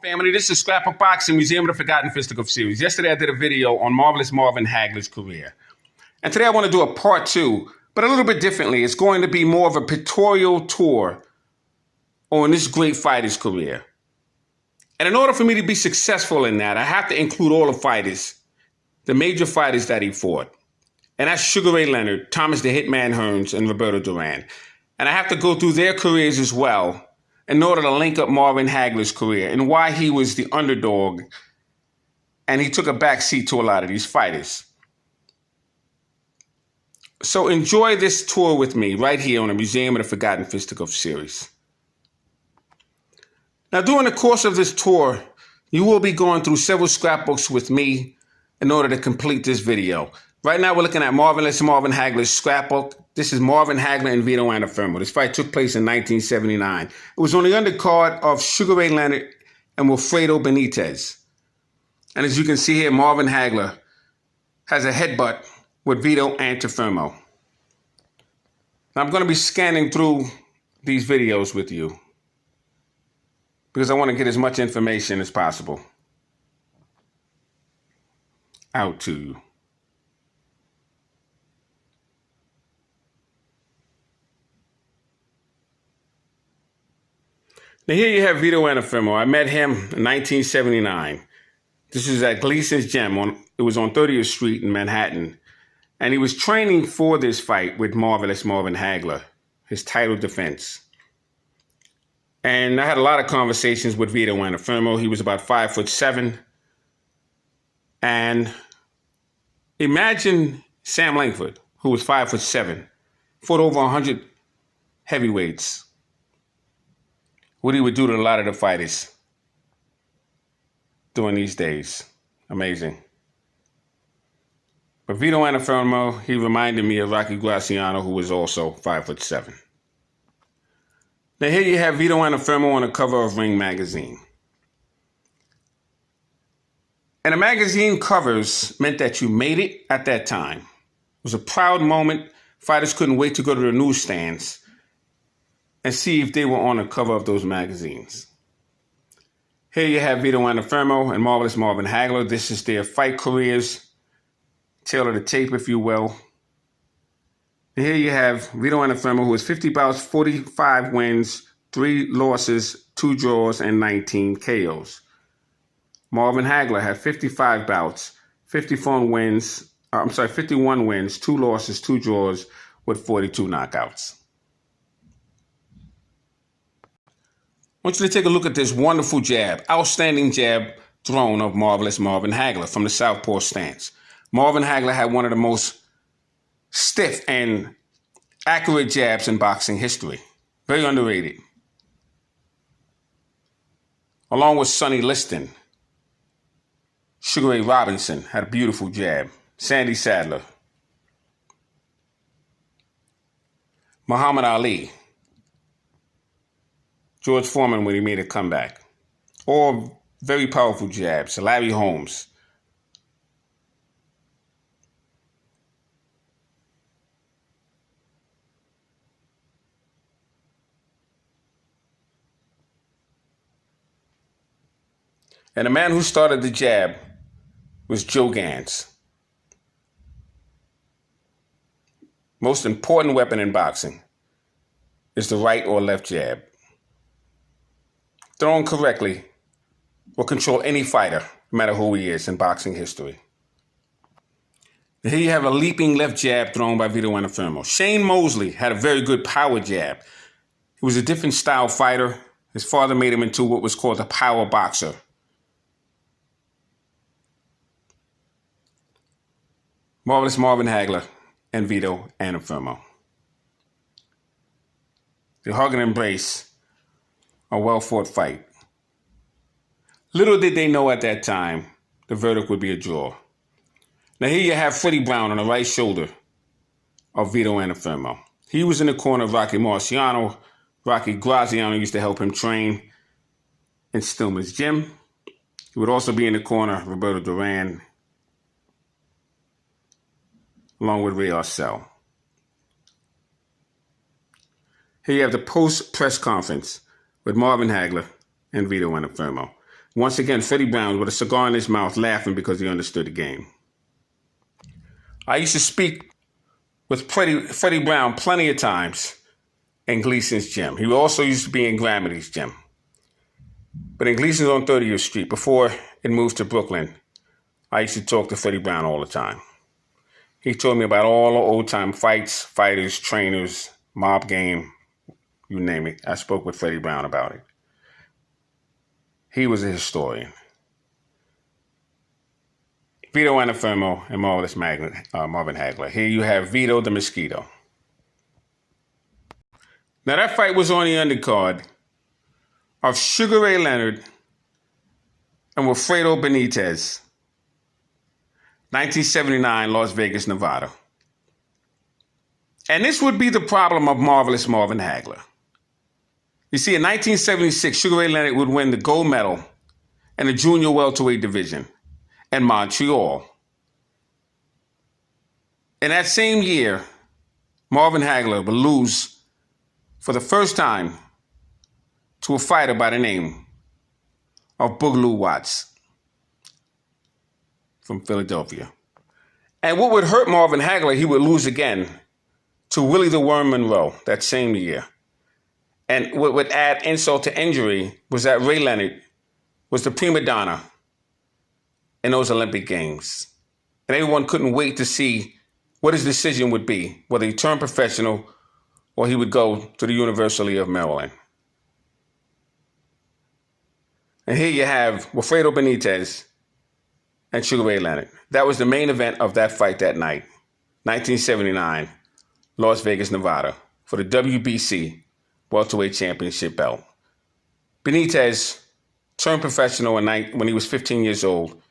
Family, this is Scrapbook Boxing Museum of the Forgotten Fisticuffs series. Yesterday I did a video on Marvelous Marvin Hagler's career. And today I want to do a part two, but a little bit differently. It's going to be more of a pictorial tour on this great fighter's career. And in order for me to be successful in that, I have to include all the fighters, the major fighters that he fought. And that's Sugar Ray Leonard, Thomas the Hitman Hearns, and Roberto Duran. And I have to go through their careers as well in order to link up Marvin Hagler's career and why he was the underdog and he took a back seat to a lot of these fighters. So enjoy this tour with me right here on the Museum of the Forgotten Fisticuffs series. Now, during the course of this tour, you will be going through several scrapbooks with me in order to complete this video. Right now, we're looking at Marvelous Marvin Hagler's scrapbook. This is Marvin Hagler and Vito Antuofermo. This fight took place in 1979. It was on the undercard of Sugar Ray Leonard and Wilfredo Benitez. And as you can see here, Marvin Hagler has a headbutt with Vito Antuofermo. Now, I'm going to be scanning through these videos with you because I want to get as much information as possible out to you. Now here you have Vito Antuofermo. I met him in 1979. This is at Gleason's Gym. It was on 30th Street in Manhattan. And he was training for this fight with Marvelous Marvin Hagler, his title defense. And I had a lot of conversations with Vito Antuofermo. He was about 5'7". And imagine Sam Langford, who was 5'7", fought over 100 heavyweights. What he would do to a lot of the fighters during these days. Amazing. But Vito Antuofermo, he reminded me of Rocky Graziano, who was also 5'7". Now here you have Vito Antuofermo on the cover of Ring magazine. And the magazine covers meant that you made it at that time. It was a proud moment. Fighters couldn't wait to go to the newsstands and see if they were on the cover of those magazines. Here you have Vito Antuofermo and Marvelous Marvin Hagler. This is their fight careers, tail of the tape, if you will. And here you have Vito Antuofermo, who has 50 bouts, 45 wins, 3 losses, 2 draws, and 19 KOs. Marvin Hagler had 55 bouts, 51 wins, 2 losses, 2 draws, with 42 knockouts. I want you to take a look at this wonderful jab, outstanding jab thrown of Marvelous Marvin Hagler from the southpaw stance. Marvin Hagler had one of the most stiff and accurate jabs in boxing history. Very underrated. Along with Sonny Liston, Sugar Ray Robinson had a beautiful jab. Sandy Sadler, Muhammad Ali, George Foreman when he made a comeback. All very powerful jabs. Larry Holmes. And the man who started the jab was Joe Gans. Most important weapon in boxing is the right or left jab. Thrown correctly will control any fighter, no matter who he is in boxing history. And here you have a leaping left jab thrown by Vito Antuofermo. Shane Mosley had a very good power jab. He was a different style fighter. His father made him into what was called a power boxer. Marvelous Marvin Hagler and Vito Antuofermo. The hug and embrace, a well-fought fight. Little did they know at that time the verdict would be a draw. Now here you have Freddie Brown on the right shoulder of Vito Antuofermo. He was in the corner of Rocky Marciano. Rocky Graziano used to help him train in Stillman's gym. He would also be in the corner of Roberto Duran, along with Ray Arcel. Here you have the post-press conference with Marvin Hagler and Vito Antuofermo. Once again, Freddie Brown with a cigar in his mouth, laughing because he understood the game. I used to speak with Freddie Brown plenty of times in Gleason's gym. He also used to be in Gramedy's gym. But in Gleason's on 30th Street, before it moved to Brooklyn, I used to talk to Freddie Brown all the time. He told me about all the old-time fights, fighters, trainers, mob game, you name it. I spoke with Freddie Brown about it. He was a historian. Vito Anafirmo and Marvin Hagler. Here you have Vito the Mosquito. Now that fight was on the undercard of Sugar Ray Leonard and Wilfredo Benitez. 1979, Las Vegas, Nevada. And this would be the problem of Marvelous Marvin Hagler. You see, in 1976, Sugar Ray Leonard would win the gold medal in the junior welterweight division in Montreal. In that same year, Marvin Hagler would lose for the first time to a fighter by the name of Boogaloo Watts from Philadelphia. And what would hurt Marvin Hagler, he would lose again to Willie the Worm Monroe that same year. And what would add insult to injury was that Ray Leonard was the prima donna in those Olympic Games. And everyone couldn't wait to see what his decision would be, whether he turned professional or he would go to the University of Maryland. And here you have Wilfredo Benitez and Sugar Ray Leonard. That was the main event of that fight that night, 1979, Las Vegas, Nevada, for the WBC welterweight championship belt. Benitez turned professional when he was 15 years old,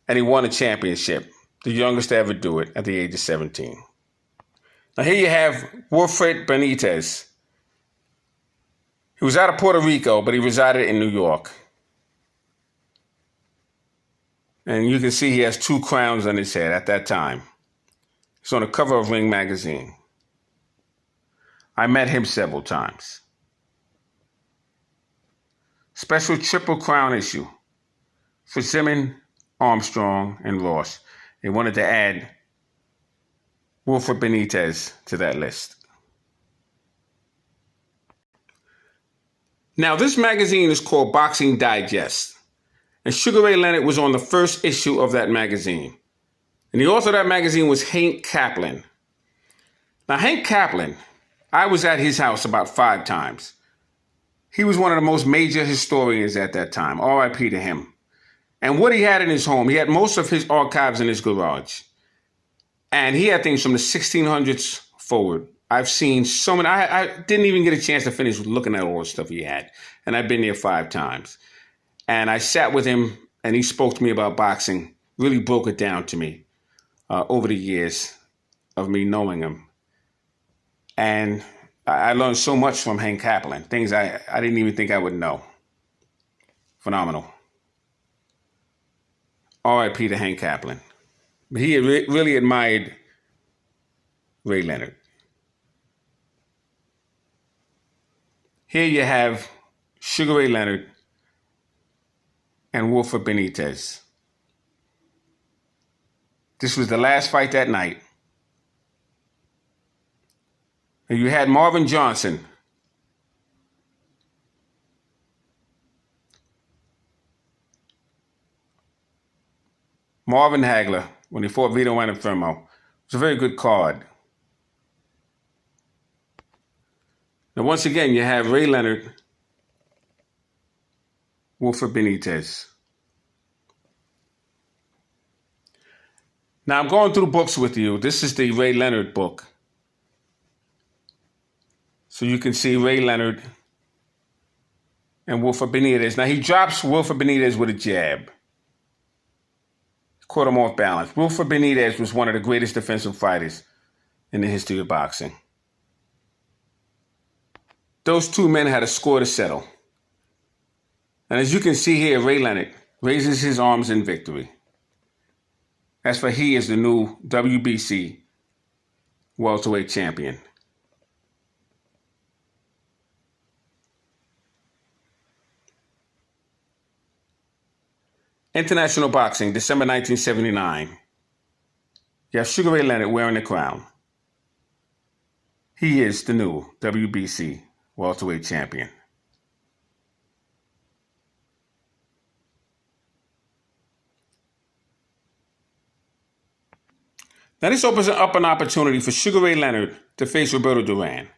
and he won a championship, the youngest to ever do it at the age of 17. Now here you have Wilfred Benitez. He was out of Puerto Rico, but he resided in New York. And you can see he has 2 crowns on his head at that time. He's on the cover of Ring magazine. I met him several times. Special Triple Crown issue for Zimmerman, Armstrong, and Ross. They wanted to add Wilfred Benitez to that list. Now, this magazine is called Boxing Digest, and Sugar Ray Leonard was on the first issue of that magazine. And the author of that magazine was Hank Kaplan. Now, Hank Kaplan, I was at his house about 5 times. He was one of the most major historians at that time, R.I.P. to him. And what he had in his home, he had most of his archives in his garage. And he had things from the 1600s forward. I've seen so many. I didn't even get a chance to finish looking at all the stuff he had. And I've been there 5 times. And I sat with him, and he spoke to me about boxing, really broke it down to me over the years of me knowing him. And I learned so much from Hank Kaplan, things I didn't even think I would know. Phenomenal. R.I.P. to Hank Kaplan. But he really admired Ray Leonard. Here you have Sugar Ray Leonard and Wilfred Benitez. This was the last fight that night. And you had Marvin Johnson. Marvin Hagler, when he fought Vito Anafirmo. It was a very good card. Now, once again, you have Ray Leonard, Wilfred Benitez. Now, I'm going through books with you. This is the Ray Leonard book. So you can see Ray Leonard and Wilfred Benitez. Now, he drops Wilfred Benitez with a jab. Caught him off balance. Wilfred Benitez was one of the greatest defensive fighters in the history of boxing. Those 2 men had a score to settle. And as you can see here, Ray Leonard raises his arms in victory. As for he is the new WBC welterweight champion. International Boxing, December 1979. You have Sugar Ray Leonard wearing the crown. He is the new WBC welterweight champion. Now this opens up an opportunity for Sugar Ray Leonard to face Roberto Duran.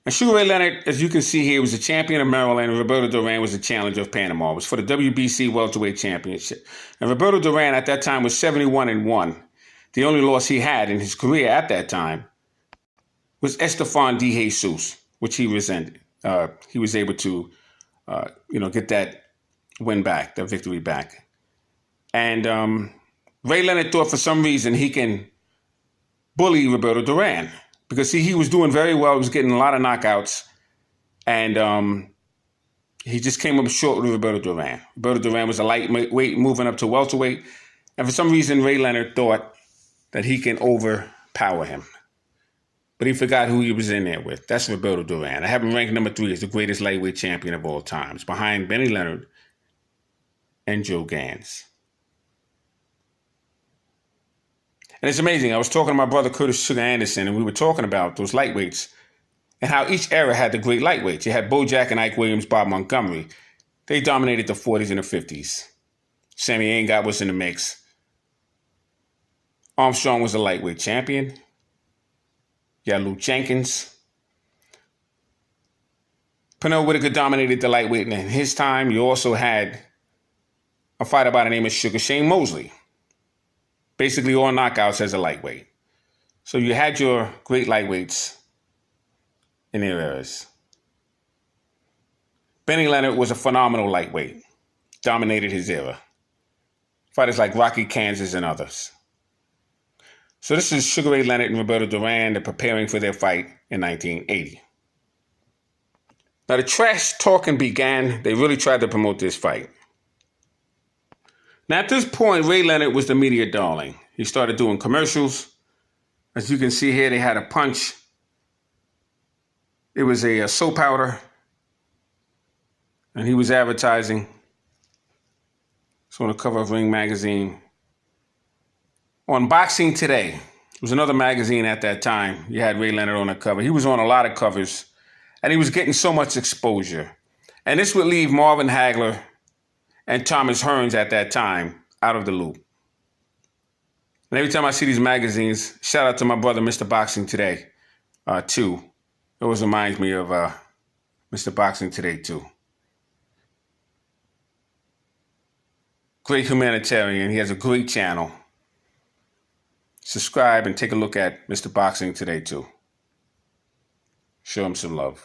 And Sugar Ray Leonard, as you can see here, was the champion of Maryland, and Roberto Duran was the challenger of Panama. It was for the WBC welterweight championship. And Roberto Duran at that time was 71-1. The only loss he had in his career at that time was Estefan de Jesus, which he resented. He was able to, get that win back, that victory back. And Ray Leonard thought for some reason he can bully Roberto Duran because he was doing very well. He was getting a lot of knockouts. And he just came up short with Roberto Duran. Roberto Duran was a lightweight moving up to welterweight. And for some reason, Ray Leonard thought that he can overpower him. But he forgot who he was in there with. That's Roberto Duran. I have him ranked number 3 as the greatest lightweight champion of all times, behind Benny Leonard and Joe Gans. And it's amazing. I was talking to my brother Curtis Sugar Anderson, and we were talking about those lightweights and how each era had the great lightweights. You had Bo Jack and Ike Williams, Bob Montgomery. They dominated the 40s and the 50s. Sammy Aingot was in the mix. Armstrong was a lightweight champion. You had Luke Jenkins. Pernell Whitaker dominated the lightweight in his time. You also had a fighter by the name of Sugar Shane Mosley. Basically all knockouts as a lightweight. So you had your great lightweights in their eras. Benny Leonard was a phenomenal lightweight. Dominated his era. Fighters like Rocky Kansas and others. So this is Sugar Ray Leonard and Roberto Duran. They're preparing for their fight in 1980. Now the trash talking began. They really tried to promote this fight. Now at this point, Ray Leonard was the media darling. He started doing commercials. As you can see here, they had a punch. It was a soap powder. And he was advertising. It's on the cover of Ring magazine. On Boxing Today, it was another magazine at that time. You had Ray Leonard on the cover. He was on a lot of covers, and he was getting so much exposure. And this would leave Marvin Hagler and Thomas Hearns at that time out of the loop. And every time I see these magazines, shout out to my brother, Mr. Boxing Today, too. It always reminds me of Mr. Boxing Today, too. Great humanitarian. He has a great channel. Subscribe and take a look at Mr. Boxing Today, too. Show him some love.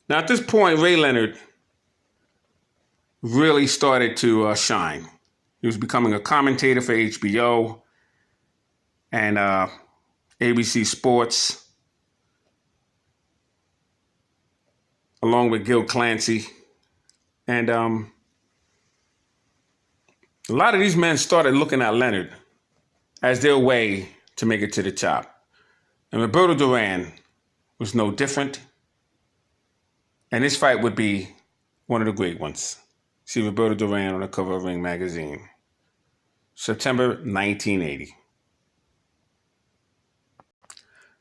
Now, at this point, Ray Leonard really started to shine. He was becoming a commentator for HBO and ABC Sports, along with Gil Clancy. And a lot of these men started looking at Leonard as their way to make it to the top. And Roberto Duran was no different. And this fight would be one of the great ones. See Roberto Duran on the cover of Ring magazine. September 1980.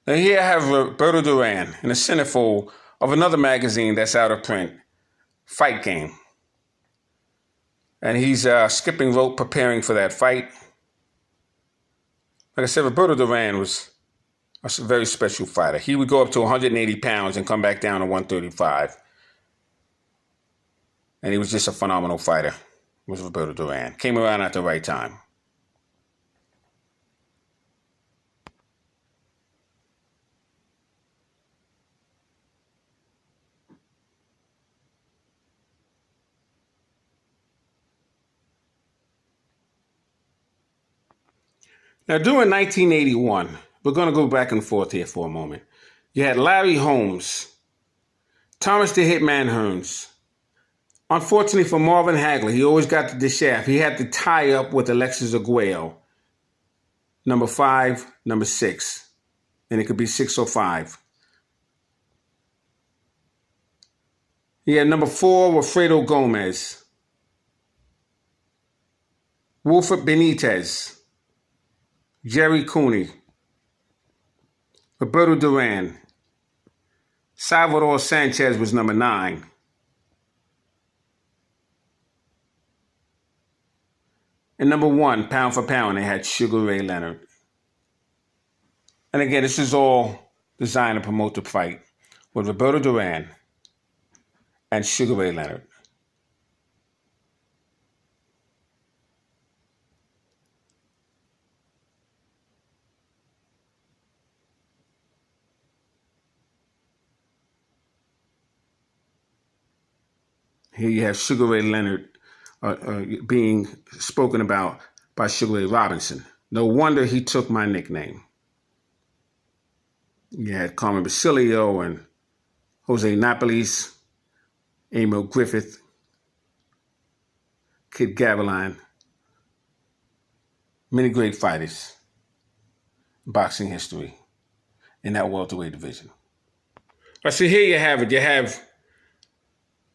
Now here I have Roberto Duran in a centerfold of another magazine that's out of print, Fight Game. And he's skipping rope, preparing for that fight. Like I said, Roberto Duran was a very special fighter. He would go up to 180 pounds and come back down to 135. And he was just a phenomenal fighter, was Roberto Duran. Came around at the right time. Now, during 1981, we're going to go back and forth here for a moment. You had Larry Holmes, Thomas the Hitman Hearns. Unfortunately for Marvin Hagler, he always got the shaft. He had to tie up with Alexis Arguello. number 5, number 6. And it could be 6 or 5. He had number 4, Wilfredo Gomez. Wilfred Benitez. Jerry Cooney. Roberto Duran. Salvador Sanchez was number 9. And number 1, pound for pound, they had Sugar Ray Leonard. And again, this is all designed to promote the fight with Roberto Duran and Sugar Ray Leonard. Here you have Sugar Ray Leonard being spoken about by Sugar Ray Robinson. No wonder he took my nickname. You had Carmen Basilio and Jose Napoles, Emil Griffith, Kid Gavilan. Many great fighters in boxing history in that welterweight division. All right, so here you have it. You have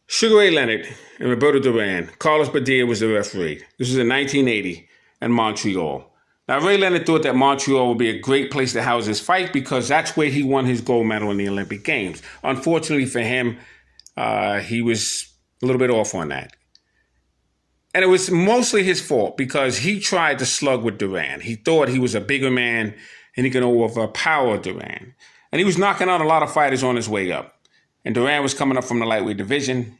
Sugar Ray Leonard and Roberto Duran. Carlos Padilla was the referee. This was in 1980 in Montreal. Now, Ray Leonard thought that Montreal would be a great place to house his fight because that's where he won his gold medal in the Olympic Games. Unfortunately for him, he was a little bit off on that. And it was mostly his fault because he tried to slug with Duran. He thought he was a bigger man and he could overpower Duran. And he was knocking out a lot of fighters on his way up. And Duran was coming up from the lightweight division,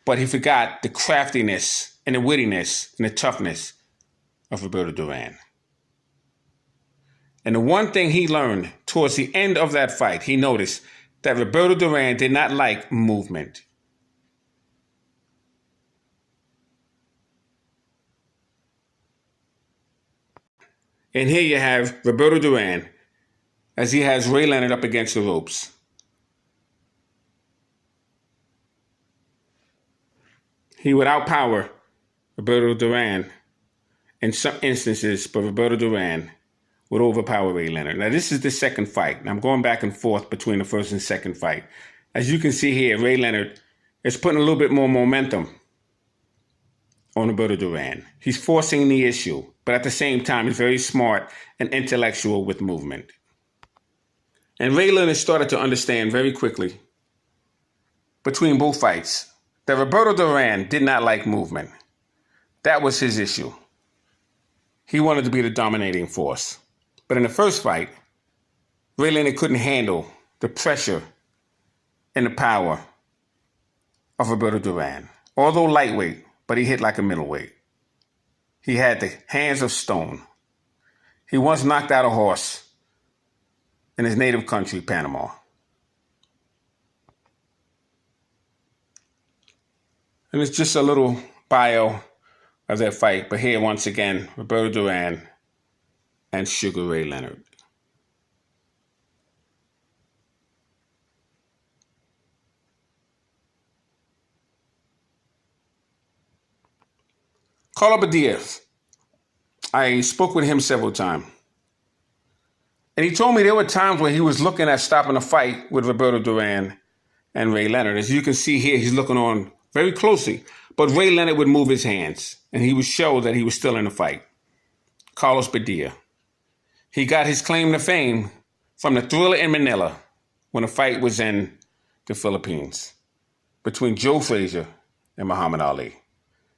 but he forgot the craftiness and the wittiness and the toughness of Roberto Duran. And the one thing he learned towards the end of that fight, he noticed that Roberto Duran did not like movement. And here you have Roberto Duran as he has Ray Leonard up against the ropes. He would outpower Roberto Duran in some instances, but Roberto Duran would overpower Ray Leonard. Now, this is the second fight. And I'm going back and forth between the first and second fight. As you can see here, Ray Leonard is putting a little bit more momentum on Roberto Duran. He's forcing the issue, but at the same time, he's very smart and intellectual with movement. And Ray Leonard started to understand very quickly between both fights that Roberto Duran did not like movement. That was his issue. He wanted to be the dominating force. But in the first fight, Ray Leonard couldn't handle the pressure and the power of Roberto Duran. Although lightweight, but he hit like a middleweight. He had the hands of stone. He once knocked out a horse in his native country, Panama. And it's just a little bio of that fight. But here, once again, Roberto Duran and Sugar Ray Leonard. Carlos Padilla. I spoke with him several times. And he told me there were times when he was looking at stopping a fight with Roberto Duran and Ray Leonard. As you can see here, he's looking on very closely. But Ray Leonard would move his hands, and he would show that he was still in the fight. Carlos Padilla. He got his claim to fame from the Thriller in Manila when the fight was in the Philippines between Joe Frazier and Muhammad Ali,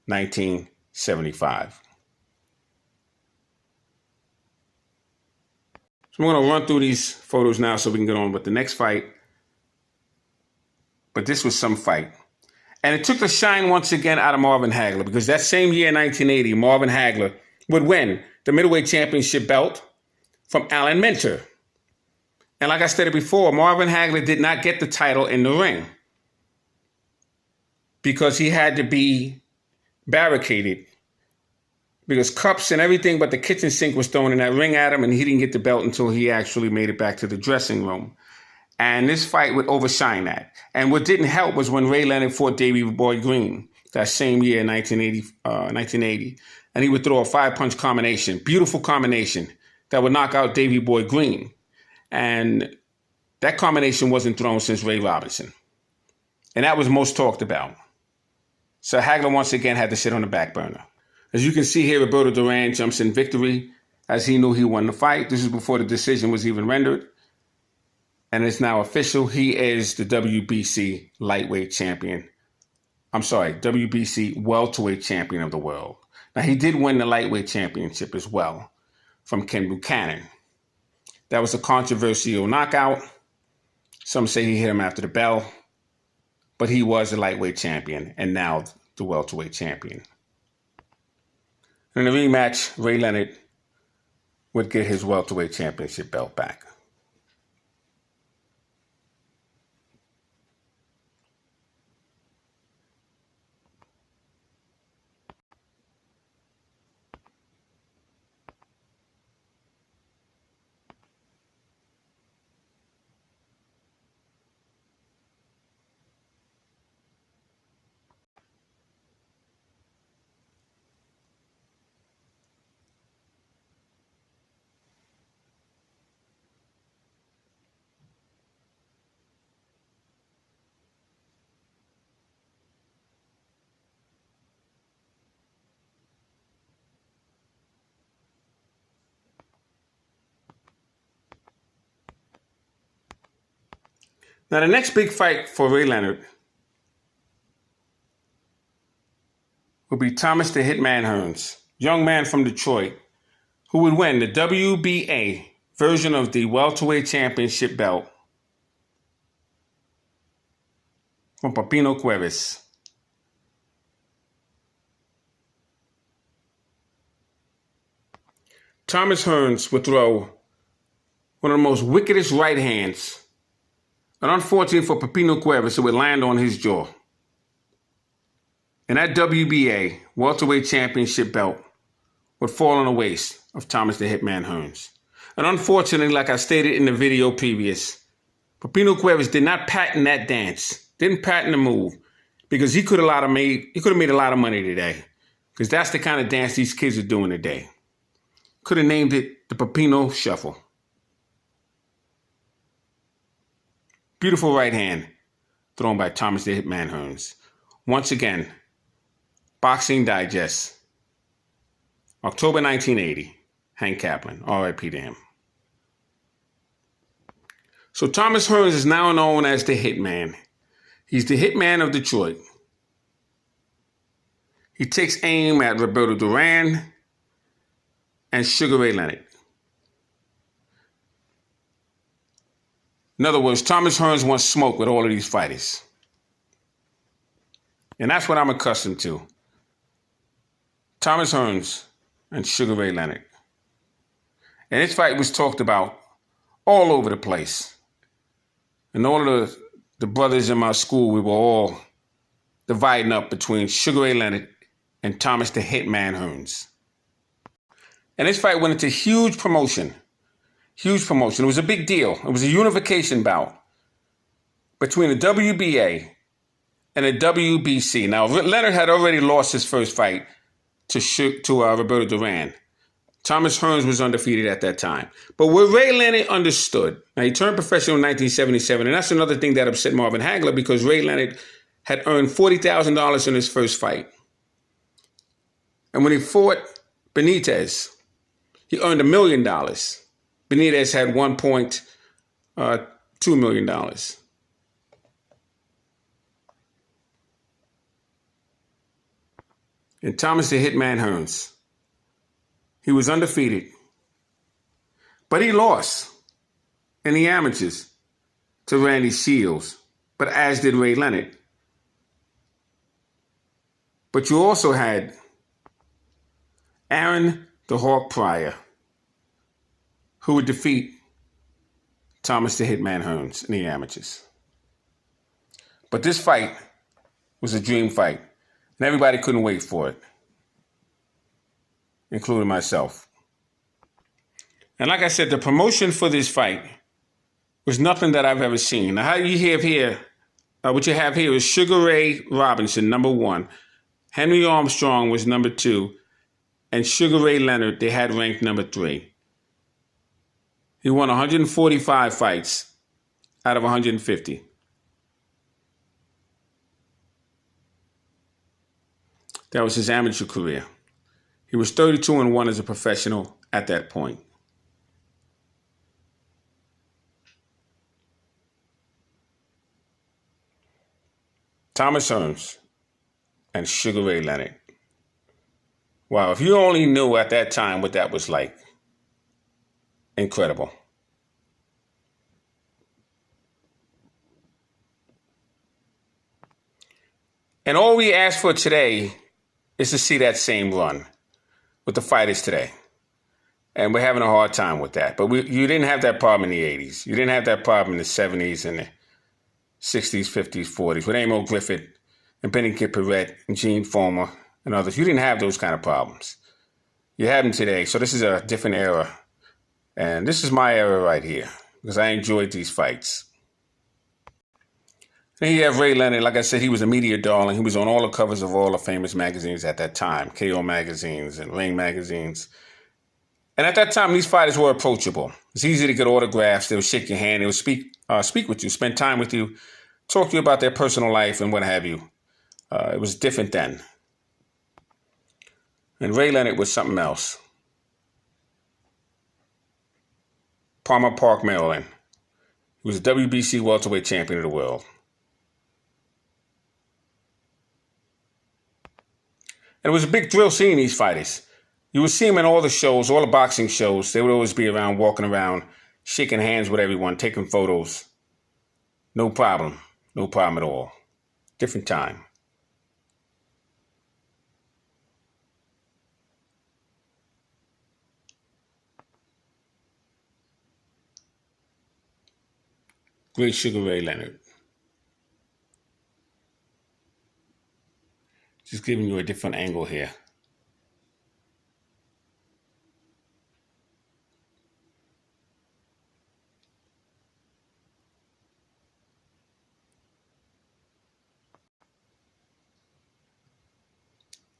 1975. So I'm going to run through these photos now so we can get on with the next fight. But this was some fight. And it took the shine once again out of Marvin Hagler because that same year, 1980, Marvin Hagler would win the middleweight championship belt from Alan Minter. And like I stated before, Marvin Hagler did not get the title in the ring because he had to be barricaded because cups and everything but the kitchen sink was thrown in that ring at him, and he didn't get the belt until he actually made it back to the dressing room. And this fight would overshine that. And what didn't help was when Ray Leonard fought Davey Boy Green that same year, 1980, and he would throw a 5-punch combination, beautiful combination, that would knock out Davey Boy Green. And that combination wasn't thrown since Ray Robinson. And that was most talked about. So Hagler once again had to sit on the back burner. As you can see here, Roberto Duran jumps in victory as he knew he won the fight. This is before the decision was even rendered. And it's now official. He is the WBC lightweight champion. I'm sorry, WBC welterweight champion of the world. Now, he did win the lightweight championship as well from Ken Buchanan. That was a controversial knockout. Some say he hit him after the bell. But he was the lightweight champion and now the welterweight champion. In the rematch, Ray Leonard would get his welterweight championship belt back. Now, the next big fight for Ray Leonard will be Thomas the Hitman Hearns, young man from Detroit, who would win the WBA version of the welterweight championship belt from Pepino Cuevas. Thomas Hearns would throw one of the most wickedest right hands. And unfortunately for Pepino Cuevas, it would land on his jaw. And that WBA welterweight championship belt would fall on the waist of Thomas the Hitman Hearns. And unfortunately, like I stated in the video previous, Pepino Cuevas did not patent that dance, didn't patent the move, because he could have made a lot of money today. Because that's the kind of dance these kids are doing today. Could have named it the Pepino Shuffle. Beautiful right hand thrown by Thomas the Hitman Hearns. Once again, Boxing Digest, October 1980, Hank Kaplan, R.I.P. to him. So Thomas Hearns is now known as the Hitman. He's the Hitman of Detroit. He takes aim at Roberto Duran and Sugar Ray Leonard. In other words, Thomas Hearns wants smoke with all of these fighters. And that's what I'm accustomed to. Thomas Hearns and Sugar Ray Leonard. And this fight was talked about all over the place. And all of the brothers in my school, we were all dividing up between Sugar Ray Leonard and Thomas the Hitman Hearns. And this fight went into huge promotion. Huge promotion. It was a big deal. It was a unification bout between the WBA and the WBC. Now, Leonard had already lost his first fight to Roberto Duran. Thomas Hearns was undefeated at that time. But what Ray Leonard understood, now he turned professional in 1977, and that's another thing that upset Marvin Hagler, because Ray Leonard had earned $40,000 in his first fight. And when he fought Benitez, he earned $1 million. Benitez had $1.2 million. And Thomas the Hitman Hearns, he was undefeated. But he lost in the amateurs to Randy Shields, but as did Ray Leonard. But you also had Aaron the Hawk Pryor, who would defeat Thomas the Hitman Hearns in the amateurs. But this fight was a dream fight, and everybody couldn't wait for it, including myself. And like I said, the promotion for this fight was nothing that I've ever seen. Now, how you have here, what you have here is Sugar Ray Robinson, number 1. Henry Armstrong was number 2. And Sugar Ray Leonard, they had ranked number 3. He won 145 fights out of 150. That was his amateur career. He was 32-1 as a professional at that point. Thomas Hearns and Sugar Ray Leonard. Wow, if you only knew at that time what that was like. Incredible. And all we ask for today is to see that same run with the fighters today. And we're having a hard time with that. But you didn't have that problem in the 80s. You didn't have that problem in the 70s and the 60s, 50s, 40s with Amo Griffith and Benny Gipperet and Gene Foreman and others. You didn't have those kind of problems. You have them today. So this is a different era. And this is my era right here because I enjoyed these fights. Then you have Ray Leonard. Like I said, he was a media darling. He was on all the covers of all the famous magazines at that time, KO magazines and Ring magazines. And at that time, these fighters were approachable. It's easy to get autographs. They would shake your hand. They would speak with you, spend time with you, talk to you about their personal life and what have you. It was different then. And Ray Leonard was something else. Palmer Park, Maryland. He was a WBC welterweight champion of the world. And it was a big thrill seeing these fighters. You would see them in all the shows, all the boxing shows. They would always be around, walking around, shaking hands with everyone, taking photos. No problem. No problem at all. Different time. Great Sugar Ray Leonard. Just giving you a different angle here.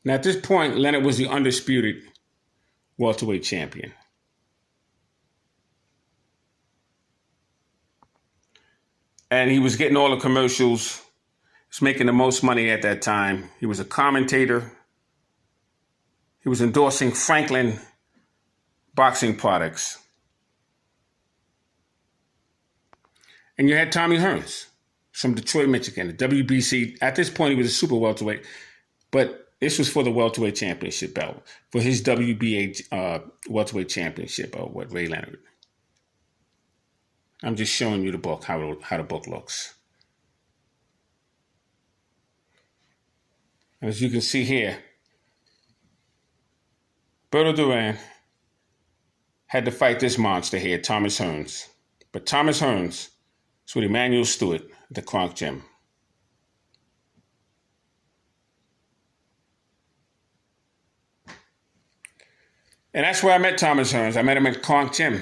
Now, at this point, Leonard was the undisputed welterweight champion. And he was getting all the commercials. He was making the most money at that time. He was a commentator. He was endorsing Franklin boxing products. And you had Tommy Hearns from Detroit, Michigan, the WBC. At this point, he was a super welterweight. But this was for the welterweight championship belt, for his WBA welterweight championship with Ray Leonard. I'm just showing you the book, how the book looks. And as you can see here, Berto Duran had to fight this monster here, Thomas Hearns. But Thomas Hearns is with Emmanuel Stewart at the Kronk Gym. And that's where I met Thomas Hearns. I met him at Kronk Gym.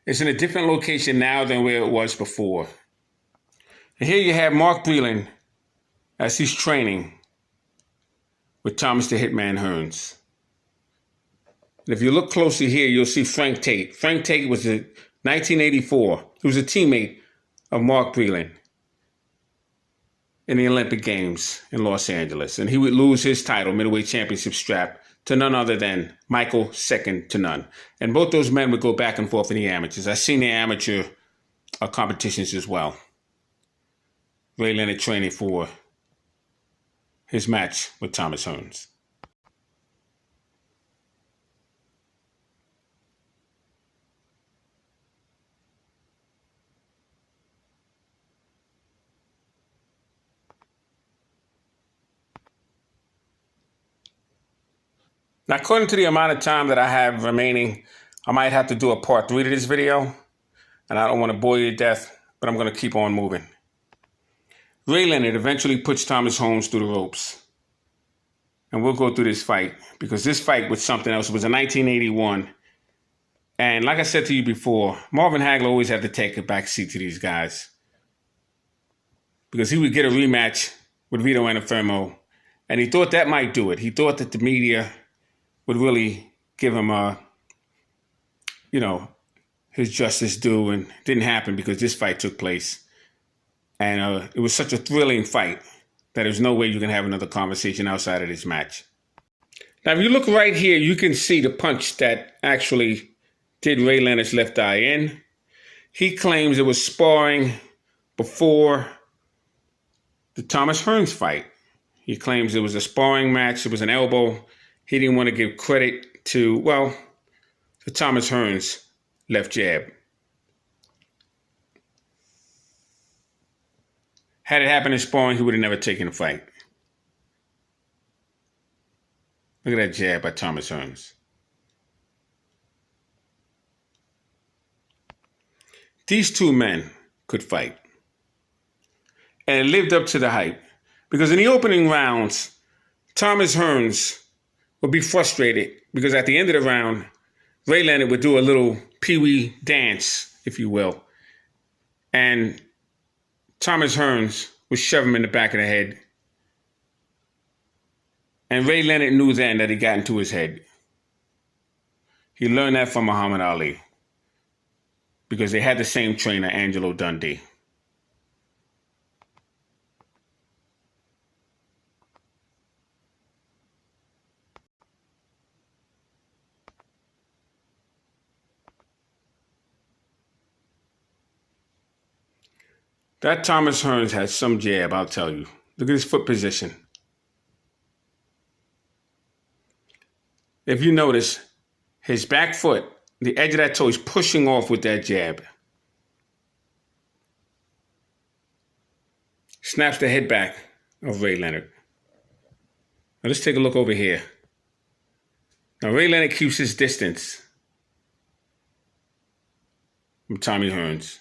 It's in a different location now than where it was before. And here you have Mark Breland as he's training with Thomas the Hitman Hearns. And if you look closely here, you'll see Frank Tate. Frank Tate was in 1984. He was a teammate of Mark Breland in the Olympic Games in Los Angeles. And he would lose his title, middleweight championship strap, to none other than Michael second to none. And both those men would go back and forth in the amateurs. I've seen the amateur competitions as well. Ray Leonard training for his match with Thomas Hearns. Now, according to the amount of time that I have remaining, I might have to do a part 3 to this video. And I don't want to bore you to death, but I'm going to keep on moving. Ray Leonard eventually puts Thomas Hearns through the ropes. And we'll go through this fight, because this fight was something else. It was in 1981. And like I said to you before, Marvin Hagler always had to take a back seat to these guys, because he would get a rematch with Vito Antuofermo. And he thought that might do it. He thought that the media would really give him his justice due, and it didn't happen because this fight took place. And it was such a thrilling fight that there's no way you can have another conversation outside of this match. Now, if you look right here, you can see the punch that actually did Ray Leonard's left eye in. He claims it was sparring before the Thomas Hearns fight. He claims it was a sparring match. It was an elbow. He didn't want to give credit to, well, the Thomas Hearns left jab. Had it happened in sparring, he would have never taken the fight. Look at that jab by Thomas Hearns. These two men could fight. And it lived up to the hype. Because in the opening rounds, Thomas Hearns would be frustrated because at the end of the round, Ray Leonard would do a little pee-wee dance, if you will. And Thomas Hearns would shove him in the back of the head. And Ray Leonard knew then that he got into his head. He learned that from Muhammad Ali because they had the same trainer, Angelo Dundee. That Thomas Hearns has some jab, I'll tell you. Look at his foot position. If you notice, his back foot, the edge of that toe is pushing off with that jab. Snaps the head back of Ray Leonard. Now let's take a look over here. Now Ray Leonard keeps his distance from Tommy Hearns.